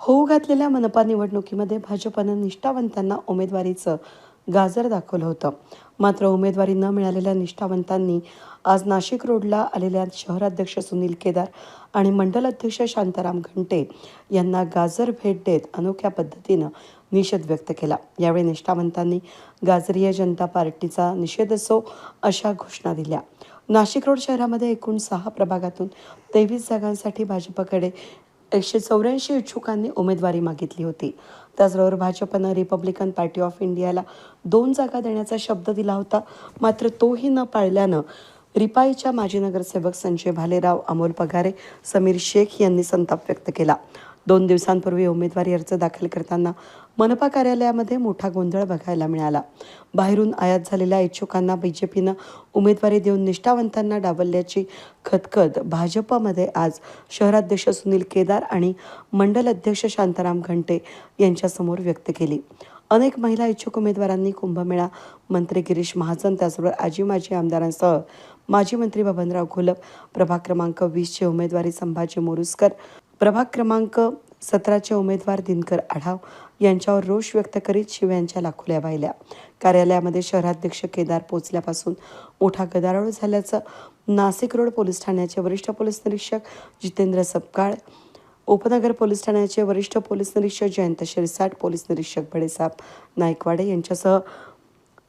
होऊ घातलेल्या मनपा निवडणुकीमध्ये भाजपनं निष्ठावंतांना उमेदवारीचं गाजर दाखवलं होतं. मात्र उमेदवारी न मिळालेल्या निष्ठावंतांनी आज नाशिक रोडला आलेल्या शहराध्यक्ष सुनील केदार आणि मंडल अध्यक्ष शांताराम घंटे यांना गाजर भेट देत अनोख्या पद्धतीनं निषेध व्यक्त केला. यावेळी निष्ठावंतांनी गाजरीय जनता पार्टीचा निषेध असो अशा घोषणा दिल्या. नाशिक रोड शहरामध्ये एकूण 6 प्रभागातून 23 जागांसाठी भाजपकडे 184 इच्छुकांनी उमेदवारी मागितली होती. त्याचबरोबर भाजपनं रिपब्लिकन पार्टी ऑफ इंडियाला 2 जागा देण्याचा शब्द दिला होता. मात्र तोही न पाळल्यानं रिपाईच्या माजी नगरसेवक संजय भालेराव, अमोल पगारे, समीर शेख यांनी संताप व्यक्त केला. 2 दिवसांपूर्वी उमेदवारी अर्ज दाखल करताना मनपा कार्यालयामध्ये मोठा गोंधळ बघायला मिळाला. बाहेरून आयात झालेल्या इच्छुकांना बीजेपीनं उमेदवारी देऊन निष्ठावंतांना डावलल्याची खदखद भाजपमध्ये आज शहराध्यक्ष सुनील केदार आणि मंडल अध्यक्ष शांताराम घंटे यांच्यासमोर व्यक्त केली. अनेक महिला इच्छुक उमेदवारांनी कुंभमेळा मंत्री गिरीश महाजन, त्याचबरोबर आजी माजी आमदारांसह माजी मंत्री बबनराव घोलप, प्रभाग क्रमांक 20चे उमेदवारी संभाजी मोरुसकर, प्रभाग क्रमांक 17चे उमेदवार दिनकर आढाव यांच्यावर रोष व्यक्त करीत शिव्यांच्या लाखोल्या वाहिल्या. कार्यालयामध्ये शहराध्यक्ष केदार पोचल्यापासून मोठा गदारोळ झाल्याचं नाशिक रोड पोलीस ठाण्याचे वरिष्ठ पोलीस निरीक्षक जितेंद्र सपकाळ, उपनगर पोलीस ठाण्याचे वरिष्ठ पोलीस निरीक्षक जयंत शिरसाट, पोलीस निरीक्षक बडेसाहेब नाईकवाडे यांच्यासह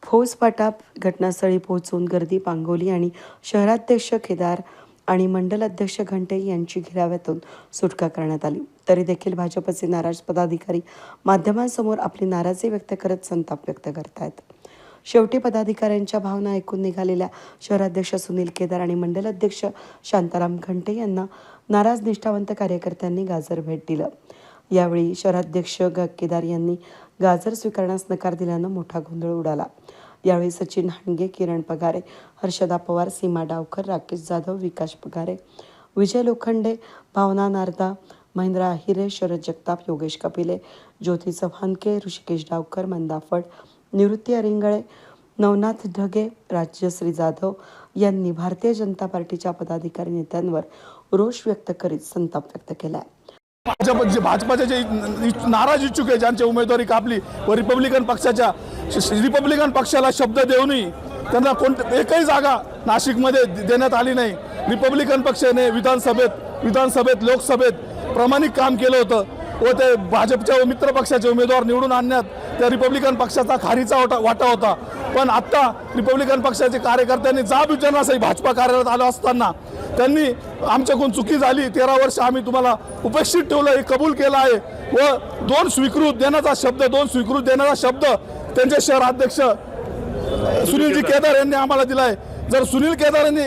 फौजफाटा घटनास्थळी पोहोचून गर्दी पांगवली आणि शहराध्यक्ष केदार आणि मंडल अध्यक्ष घंटे यांची घेराव्यातून सुटका करण्यात आली. तरी देखील भाजपचे नाराज पदाधिकारी माध्यमांसमोर आपली नाराजी व्यक्त करत संताप व्यक्त करतायत. शेवटी पदाधिकाऱ्यांच्या भावना ऐकून निघालेल्या शहराध्यक्ष सुनील केदार आणि मंडल अध्यक्ष शांताराम घंटे यांना नाराज निष्ठावंत कार्यकर्त्यांनी गाजर भेट दिलं. यावेळी शहराध्यक्ष केदार यांनी गाजर स्वीकारण्यास नकार दिल्यानं मोठा गोंधळ उडाला. यावेळी सचिन हांडगे, किरण पगारे, हर्षदा पवार, सीमा डावकर, राकेश जाधव, विकास पगारे, विजय लोखंडे, भावना नारदा, महेंद्र आहिरे, शरद जगताप, योगेश कपिले, ज्योती चव्हाणके, ऋषिकेश डावकर, मंदा फड, निवृत्ती अरिंगळे, नवनाथ ढगे, राजश्री जाधव यांनी भारतीय जनता पार्टीच्या पदाधिकारी नेत्यांवर रोष व्यक्त करीत संताप व्यक्त केला. भाजपाचे जे नाराज इच्छुक आहे, ज्यांची उमेदवारी कापली व रिपब्लिकन पक्षाला शब्द देऊनही त्यांना एकही जागा नाशिकमध्ये देण्यात आली नाही. रिपब्लिकन पक्षाने विधानसभेत लोकसभेत प्रामाणिक काम केलं होतं व ते भाजपच्या मित्र पक्षाचे उमेदवार निवडून आणण्यात त्या रिपब्लिकन पक्षाचा खारीचा वाटा होता. पण आत्ता रिपब्लिकन पक्षाचे कार्यकर्त्यांनी जाब विचारण्यासाठी भाजपा कार्यालयात आलो असताना त्यांनी आमच्याकडून चुकी झाली, 13 वर्ष आम्ही तुम्हाला उपेक्षित ठेवलं हे कबूल केलं आहे व 2 स्वीकृत देण्याचा शब्द त्यांचे शहराध्यक्ष सुनीलजी केदार यांनी आम्हाला दिलाय. जर सुनील केदार यांनी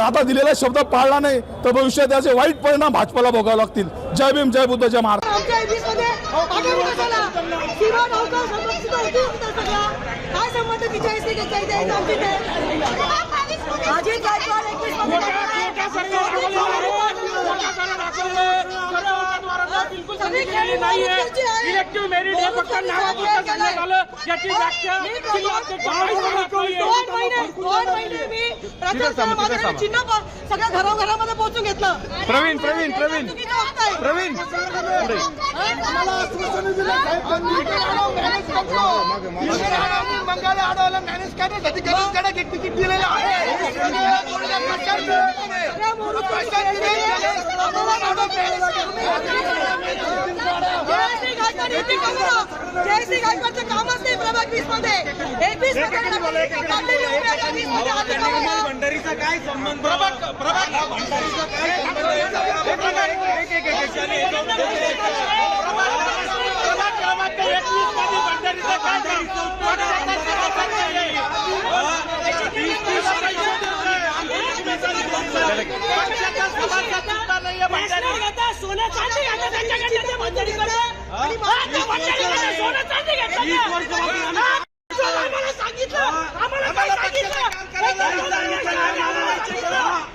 आता दिलेला शब्द पाळला नाही तर भविष्यात त्याचे वाईट परिणाम भाजपाला भोगावे लागतील. जय भीम, जय बुद्ध, जय महाराष्ट्र. इलेक्टिव्ह मेरिट हे फक्त नावापुरतं करण्यात आलं, याची व्याख्या चिन्ह सगळ्या घराघरामध्ये पोहोचून घेतलं. प्रवीण मॅनेज करण्यासाठी तिकीट दिलेलं आहे. जयश्री गायकवाडचं कामच नाही प्रभाग 20 मध्ये. 21 भंडारीचा काय संबंध? प्रभाग भंडारीचा काय सोनं चांदी घातलं त्यांच्याकडे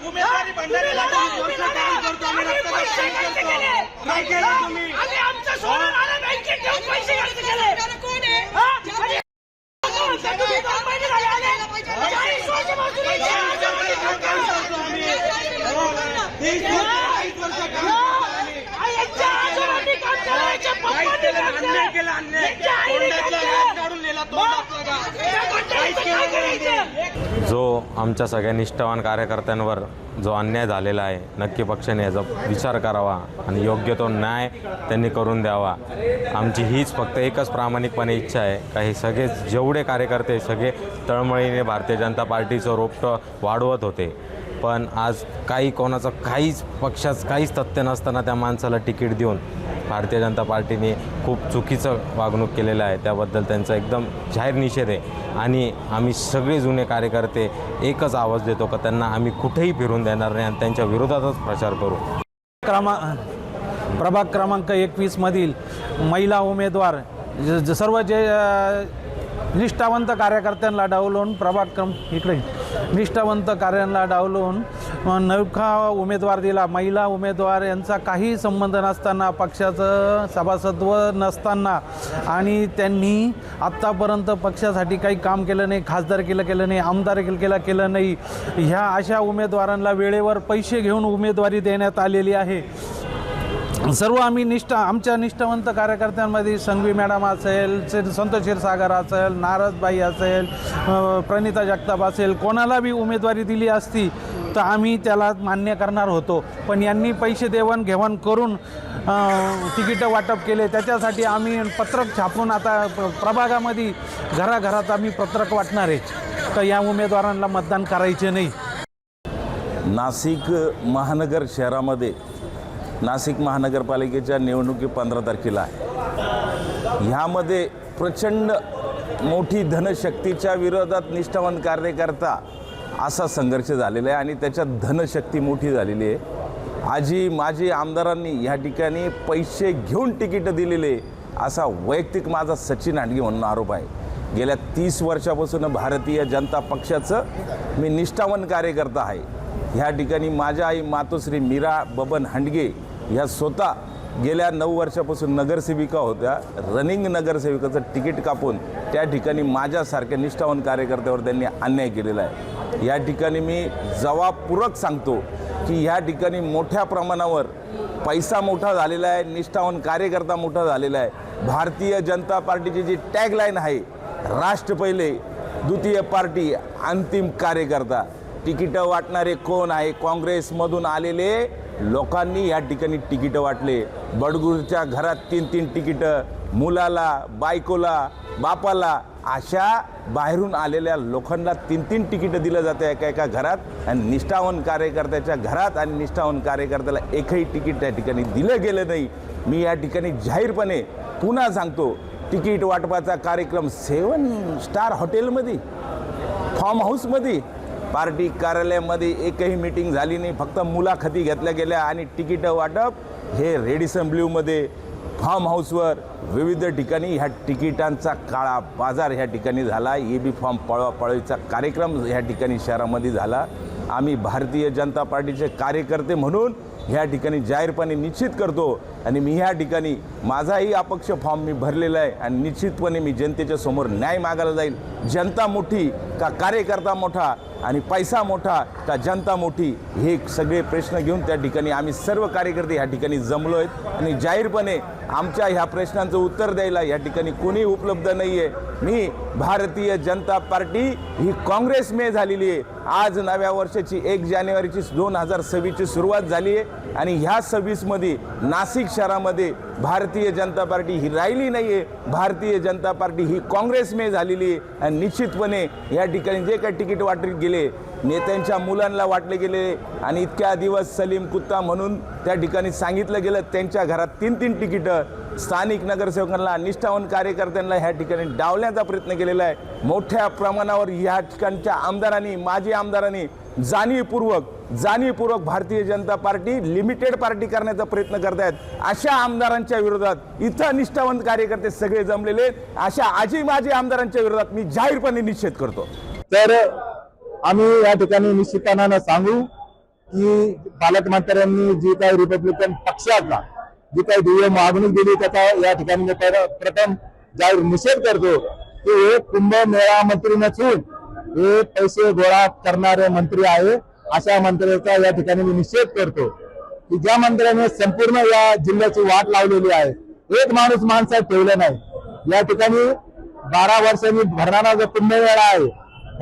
उमेदवारी भंडारीला कोण अन्याय तोंडातला घास काढून नेला तोंडातला घास काहीच केलं नाही त्यांनी. जो आमच्या सगळ्या निष्ठावान कार्यकर्त्यांवर जो अन्याय झालेला आहे, नक्की पक्षाने याचा विचार करावा आणि योग्य तो न्याय त्यांनी करून द्यावा. आमची हीच फक्त एकच प्रामाणिकपणे इच्छा आहे का हे सगळे जेवढे कार्यकर्ते सगळे तळमळीने भारतीय जनता पार्टीचं रोपटं वाढवत होते, पण आज कोणाचं काहीच पक्षात काहीच तथ्य नसताना त्या माणसाला तिकीट देऊन भारतीय जनता पार्टीने खूप चुकीचं वागणूक केलेलं आहे. त्याबद्दल त्यांचा एकदम जाहीर निषेध आहे आणि आम्ही सगळे जुने कार्यकर्ते एकच आवाज देतो का त्यांना आम्ही कुठेही फिरून देणार नाही आणि त्यांच्या विरोधातच प्रचार करू. प्रभाग क्रमांक 21 मधील महिला उमेदवार सर्व जे निष्ठावंत कार्यकर्त्यांना डावलून निष्ठावंत कार्यांना डावलून नौखा उमेदवार दिला. महिला उमेदवार यांचा काही संबंध नसताना, पक्षाचं सभासदत्व नसताना आणि त्यांनी आत्तापर्यंत पक्षासाठी काही काम केलं नाही, खासदारकीला केलं नाही, आमदारकीला केलं नाही. ह्या अशा उमेदवारांना वेळेवर पैसे घेऊन उमेदवारी देण्यात आलेली आहे. सर्व आम्ही आमच्या निष्ठावंत कार्यकर्त्यांमध्ये संघवी मॅडम असेल, संतोष क्षीरसागर असेल, नारदबाई असेल, प्रणिता जगताप असेल, कोणाला बी उमेदवारी दिली असती तर आम्ही त्याला मान्य करणार होतो. पण यांनी पैसे देवाणघेवाण करून तिकीटं वाटप केले. त्याच्यासाठी आम्ही पत्रक छापून आता प्रभागामध्ये घराघरात आम्ही पत्रक वाटणार आहे तर या उमेदवारांना मतदान करायचे नाही. नाशिक महानगर शहरामध्ये नाशिक महानगरपालिकेच्या निवडणुकी 15 तारखेला आहे. ह्यामध्ये प्रचंड मोठी धनशक्तीच्या विरोधात निष्ठावान कार्यकर्ता असा संघर्ष झालेला आहे आणि त्याच्यात धनशक्ती मोठी झालेली आहे. आजी माजी आमदारांनी ह्या ठिकाणी पैसे घेऊन तिकीटं दिलेले असा वैयक्तिक माझा सचिन हांडगे म्हणून आरोप आहे. गेल्या 30 वर्षापासून भारतीय जनता पक्षाचं मी निष्ठावान कार्यकर्ता आहे. ह्या ठिकाणी माझ्या आई मातोश्री मीरा बबन हांडगे ह्या स्वतः गेल्या 9 वर्षापासून नगरसेविका होत्या. रनिंग नगरसेविकाचं तिकीट कापून त्या ठिकाणी माझ्यासारख्या निष्ठावान कार्यकर्त्यावर त्यांनी अन्याय केलेला आहे. या ठिकाणी मी जबाबपूर्वक सांगतो की ह्या ठिकाणी मोठ्या प्रमाणावर पैसा मोठा झालेला आहे, निष्ठावान कार्यकर्ता मोठा झालेला आहे. भारतीय जनता पार्टीची जी टॅगलाईन आहे, राष्ट्र पहिले, द्वितीय पार्टी, अंतिम कार्यकर्ता. तिकीटं वाटणारे कोण आहे? काँग्रेसमधून आलेले लोकांनी या ठिकाणी तिकीटं वाटले. बडगुरच्या घरात 3-3 तिकीटं, मुलाला, बायकोला, बापाला, अशा बाहेरून आलेल्या लोकांना 3-3 तिकीटं दिलं जाते एका घरात आणि निष्ठावान कार्यकर्त्याच्या घरात आणि निष्ठावान कार्यकर्त्याला एकही तिकीट त्या ठिकाणी दिलं गेलं नाही. मी या ठिकाणी जाहीरपणे पुन्हा सांगतो, तिकीट वाटपाचा कार्यक्रम 7 स्टार हॉटेलमध्ये, फार्म हाऊसमध्ये, पार्टी कार्यालयामध्ये एकही मीटिंग झाली नाही. फक्त मुलाखती घेतल्या गेल्या आणि तिकीटं वाटप हे रेडिसन ब्ल्यूमध्ये, फार्म हाऊसवर, विविध ठिकाणी ह्या तिकिटांचा काळा बाजार ह्या ठिकाणी झाला. EB फॉर्म पळवापळवीचा कार्यक्रम ह्या ठिकाणी शहरामध्ये झाला. आम्ही भारतीय जनता पार्टीचे कार्यकर्ते म्हणून ह्या ठिकाणी जाहीरपणे निश्चित करतो आणि मी ह्या ठिकाणी माझाही अपक्ष फॉर्म मी भरलेला आहे आणि निश्चितपणे मी जनतेच्या समोर न्याय मागायला जाईल. जनता मोठी का कार्यकर्ता मोठा आणि पैसा मोठा का जनता मोठी, हे सगळे प्रश्न घेऊन त्या ठिकाणी आम्ही सर्व कार्यकर्ते ह्या ठिकाणी जमलो आहेत आणि जाहीरपणे आमच्या ह्या प्रश्नांचं उत्तर द्यायला या ठिकाणी कोणी उपलब्ध नाही आहे. मी भारतीय जनता पार्टी ही काँग्रेसमे झालेली आहे. आज नव्या वर्षाची 1 जानेवारीची 2026ची सुरुवात झाली आहे आणि ह्या 26मध्ये नाशिक शहरामध्ये भारतीय जनता पार्टी ही राहिली नाही आहे. भारतीय जनता पार्टी ही काँग्रेसमे झालेली आहे आणि निश्चितपणे या ठिकाणी जे काही तिकीट वाटले गेले, नेत्यांच्या मुलांना वाटले गेले आणि इतक्या दिवस सलीम कुत्ता म्हणून त्या ठिकाणी सांगितलं गेलं, त्यांच्या घरात 3-3 तिकीटं स्थानिक नगरसेवकांना, निष्ठावान कार्यकर्त्यांना ह्या ठिकाणी डावण्याचा प्रयत्न केलेला आहे. मोठ्या प्रमाणावर ह्या ठिकाणच्या आमदारांनी, माजी आमदारांनी जाणीवपूर्वक Bharatiya Janata party limited party करण्याचा प्रयत्न करतायत. अशा आमदारांच्या विरोधात इथं निष्ठावंत कार्यकर्ते सगळे जमलेले आहेत. अशा आजी माजी आमदारांच्या विरोधात मी जाहीरपणे निषेध करतो. तर आम्ही या ठिकाणी निश्चितपणानं सांगू की पालकमंत्र्यांनी जी काही रिपब्लिकन पक्षाला जी काही ध्येय मागणी दिली त्याचा या ठिकाणी मी प्रथम जाहीर निषेध करतो की हे कुंभमेळा मंत्री नसून हे पैसे गोळा करणारे मंत्री आहे. अशा मंत्र्याचा या ठिकाणी मी निषेध करतो की ज्या मंत्र्याने संपूर्ण या जिल्ह्याची वाट लावलेली आहे, एक माणूस माणसात ठेवलं नाही. या ठिकाणी 12 वर्षांनी भरणारा जो कुंभमेळा आहे,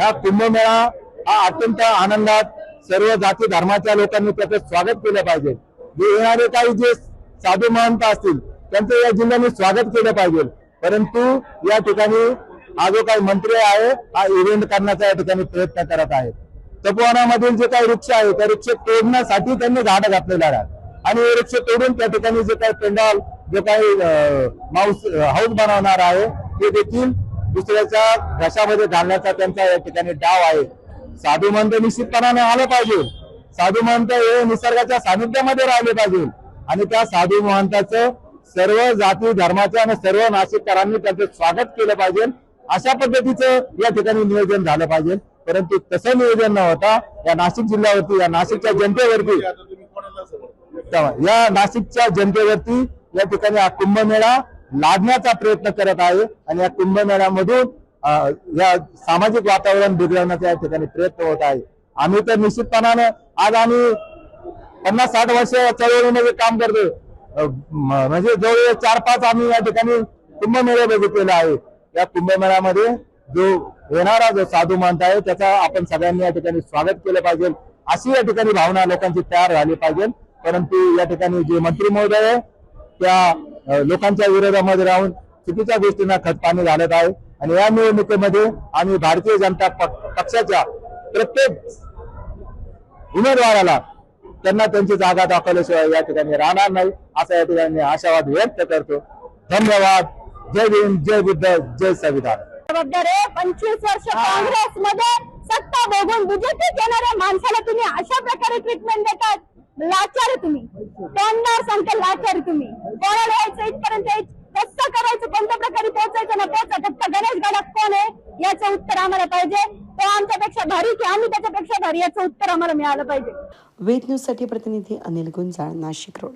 हा कुंभमेळा हा अत्यंत आनंदात सर्व जाती धर्माच्या लोकांनी त्याचं स्वागत केलं पाहिजे. जे येणारे काही जे साधू महंत असतील त्यांचं या जिल्ह्याने स्वागत केलं पाहिजे. परंतु या ठिकाणी हा जो काही मंत्री आहे हा इव्हेंट करण्याचा या ठिकाणी प्रयत्न करत आहे. तपोवनामधील जे काही वृक्ष आहे त्या वृक्ष तोडण्यासाठी त्यांनी झाडं घातलेलं आहे आणि हे वृक्ष तोडून त्या ठिकाणी जे काही पेंडॉल जे काही हाऊस बनवणार आहे ते देखील दुसऱ्याच्या घशामध्ये घालण्याचा त्यांचा या ठिकाणी डाव आहे. साधू महंत निश्चितपणाने आलं पाहिजे. साधू महंत हे निसर्गाच्या सानिध्यामध्ये राहिले पाहिजे आणि त्या साधू महंताचं सर्व जाती धर्माच्या आणि सर्व नाशिककरांनी त्यांचं स्वागत केलं पाहिजे. अशा पद्धतीचं या ठिकाणी नियोजन झालं पाहिजे. परंतु तसं नियोजन न होता या नाशिक जिल्ह्यावरती, या नाशिकच्या जनतेवरती, या नाशिकच्या जनतेवरती या ठिकाणी हा कुंभमेळा लादण्याचा प्रयत्न करत आहे आणि या कुंभमेळ्यामधून या सामाजिक वातावरण बिघडवण्याचा या ठिकाणी प्रयत्न होत आहे. आम्ही तर निश्चितपणानं आज आम्ही 50-60 वर्ष चळवळीमध्ये काम करतो. म्हणजे जवळ 4-5 आम्ही या ठिकाणी कुंभमेळे बघितलेला आहे. या कुंभमेळ्यामध्ये जो येणारा जो साधू महंत आहे त्याचा आपण सगळ्यांनी या ठिकाणी स्वागत केलं पाहिजे. अशी या ठिकाणी भावना लोकांची तयार झाली पाहिजे. परंतु या ठिकाणी जे मंत्री महोदय आहे त्या लोकांच्या विरोधामध्ये राहून चुकीच्या गोष्टींना खतपाणी घालत आहे आणि या निवडणुकीमध्ये आम्ही भारतीय जनता पक्षाच्या प्रत्येक उमेदवाराला त्यांना त्यांची जागा दाखवल्याशिवाय या ठिकाणी राहणार नाही असा या ठिकाणी आशावाद व्यक्त करतो. धन्यवाद. जय भीम, जय बुद्ध, जय संविधान. जबाबदार 25 वर्ष काँग्रेसमध्ये सत्ता भोगून बीजेपीत येणाऱ्या माणसाला तुम्ही अशा प्रकारे ट्रीटमेंट देतात. लाचार तुम्ही, तोंडावर सांगता लाचार तुम्ही. कोणाला यायचं इथपर्यंत कसं करायचं, कोणत्या प्रकारे पोहोचायचं ना पोहोचा. फक्त गणेश गडाख कोण आहे याचं उत्तर आम्हाला पाहिजे. तो आमच्यापेक्षा भारी की आम्ही त्याच्यापेक्षा भारी याचं उत्तर आम्हाला मिळालं पाहिजे. वेद न्यूज साठी प्रतिनिधी अनिल गुंजाळ, नाशिक रोड.